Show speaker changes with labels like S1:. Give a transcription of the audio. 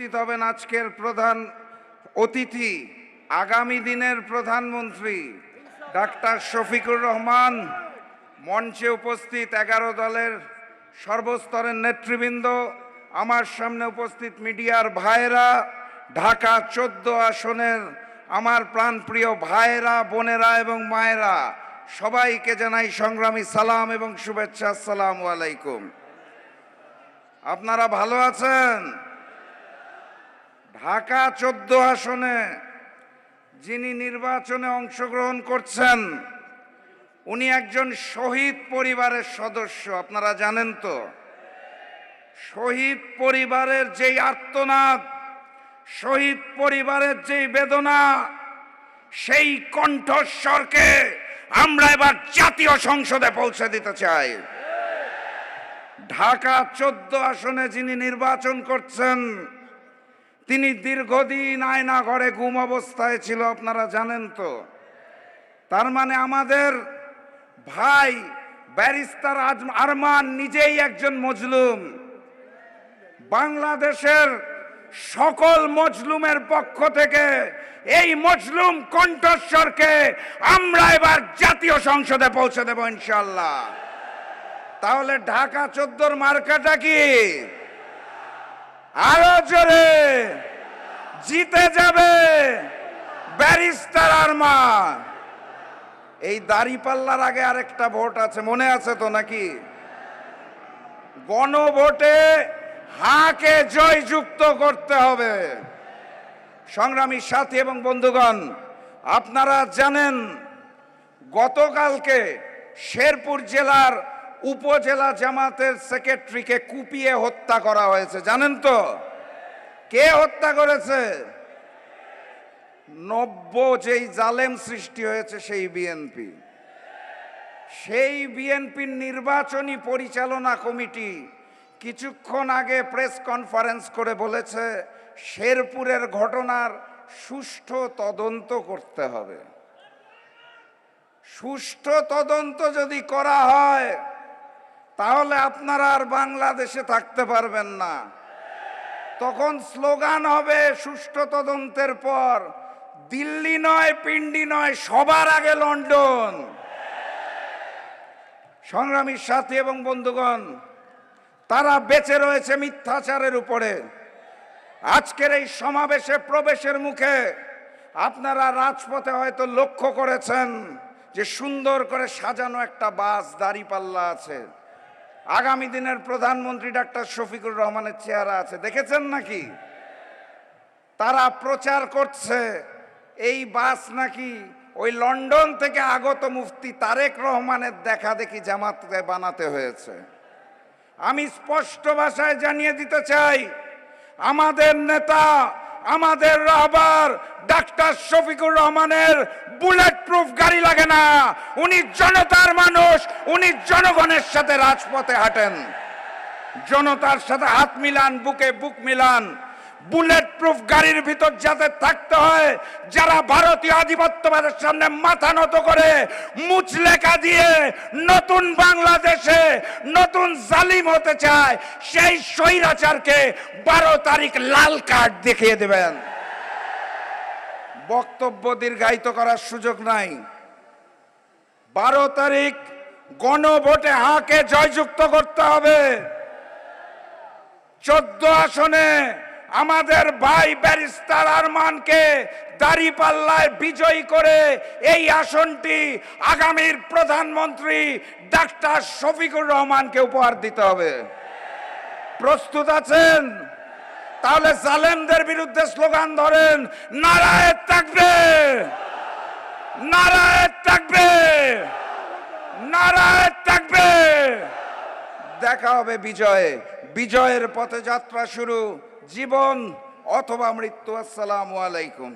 S1: উপস্থিত হবেন আজকের প্রধান অতিথি, আগামী দিনের প্রধানমন্ত্রী ডাক্তার শফিকুর রহমান। মঞ্চে উপস্থিত 11 দলের সর্বস্তরের নেতৃবৃন্দ, আমার সামনে উপস্থিত মিডিয়ার ভাইয়েরা, ঢাকা 14 আসনের আমার প্রাণপ্রিয় ভাইয়েরা, বোনেরা এবং মায়েরা, সবাইকে জানাই সংগ্রামী সালাম এবং শুভেচ্ছা। আসসালামু আলাইকুম। আপনারা ভালো আছেন? ঢাকা 14 আসনে যিনি নির্বাচনে অংশগ্রহণ করছেন উনি একজন শহীদ পরিবারের সদস্য। আপনারা জানেন তো, শহীদ পরিবারের যেই আর্তনাদ, শহীদ পরিবারের যেই বেদনা, সেই কণ্ঠস্বরকে আমরা এবার জাতীয় সংসদে পৌঁছে দিতে চাই। ঢাকা 14 আসনে যিনি নির্বাচন করছেন তিনি দীর্ঘদিন আয়না ঘরে গুম অবস্থায় ছিল। আপনারা জানেন তো। তার মানে আমাদের ভাই ব্যারিস্টার আরমান নিজেই একজন মজলুম। বাংলাদেশের সকল মজলুমের পক্ষ থেকে এই মজলুম কণ্ঠস্বরকে আমরা এবার জাতীয় সংসদে পৌঁছে দেব ইনশাআল্লাহ। তাহলে ঢাকা 14 মার্কাটা কি? আরো জোরে জিতে যাবে ব্যারিস্টার আরমান। এই দাঁড়িপাল্লার আগে আরেকটা ভোট আছে, মনে আছে তো নাকি? গণভোটে হাকে জয়যুক্ত করতে হবে। সংগ্রামী সাথী এবং বন্ধুগণ, আপনারা জানেন গতকালকে শেরপুর জেলার উপজেলা জামাতের সেক্রেটারিকে কুপিয়ে হত্যা করা হয়েছে। জানেন তো কে হত্যা করেছে? নব্য যেই জালেম সৃষ্টি হয়েছে সেই বিএনপি। সেই বিএনপির নির্বাচনী পরিচালনা কমিটি কিছুক্ষণ আগে প্রেস কনফারেন্স করে বলেছে শেরপুরের ঘটনার সুষ্ঠু তদন্ত করতে হবে। সুষ্ঠু তদন্ত যদি করা হয় তাহলে আপনারা আর বাংলাদেশে থাকতে পারবেন না। তখন স্লোগান হবে সুষ্ঠু তদন্তের পর দিল্লি নয়, পিন্ডি নয়, সবার আগে লন্ডন। সংগ্রামী সাথী এবং বন্ধুগণ, তারা বেঁচে রয়েছে মিথ্যাচারের উপরে। আজকের এই সমাবেশে প্রবেশের মুখে আপনারা রাজপথে হয়তো লক্ষ্য করেছেন যে সুন্দর করে সাজানো একটা বাস দাঁড়িপাল্লা আছে, আগামী দিনের প্রধানমন্ত্রী ডাক্তার শফিকুর রহমানের চেহারা আছে। দেখেছেন নাকি? তারা প্রচার করছে এই বাস নাকি ওই লন্ডন থেকে আগত মুফতি তারেক রহমানের দেখা দেখি জামাতে বানাতে হয়েছে। আমি স্পষ্ট ভাষায় জানিয়ে দিতে চাই, আমাদের নেতা, আমাদের রাহবার ডাক্তার শফিকুর রহমানের বুলেট প্রুফ গাড়ি লাগে না। উনি জনতার মানুষ, উনি জনগণের সাথে রাজপথে হাঁটেন, জনতার সাথে হাত মিলান, বুকে বুক মিলান। বুলেট প্রুফ গাড়ির ভিতর যাতে থাকতে হয় যারা ভারতীয় আধিপত্যবাদের সামনে মাথা নত করে মুচলেখা দিয়ে নতুন বাংলাদেশে নতুন জালিম হতে চায়, সেই স্বৈরাচারকে 12 তারিখ লাল কার্ড দেখিয়ে দেবেন। বক্তব্য দীর্ঘায়িত করার সুযোগ নাই। 12 তারিখ গণভোটে হাকে জয়যুক্ত করতে হবে। 14 আসনে আমাদের ভাই ব্যারিস্টার আরমানকে দাঁড়িপাল্লায় বিজয়ী করে এই আসনটি আগামীর প্রধানমন্ত্রী ডাক্তার শফিকুর রহমানকে উপহার দিতে হবে। প্রস্তুত আছেন? তাহলে জালেমদের বিরুদ্ধে স্লোগান ধরেন, নারায়ে তাকবীর, নারায়ে তাকবীর, নারায়ে তাকবীর। দেখা হবে বিজয়ে। বিজয়ের পথে যাত্রা শুরু, জীবন অথবা মৃত্যু। আসসালামু আলাইকুম।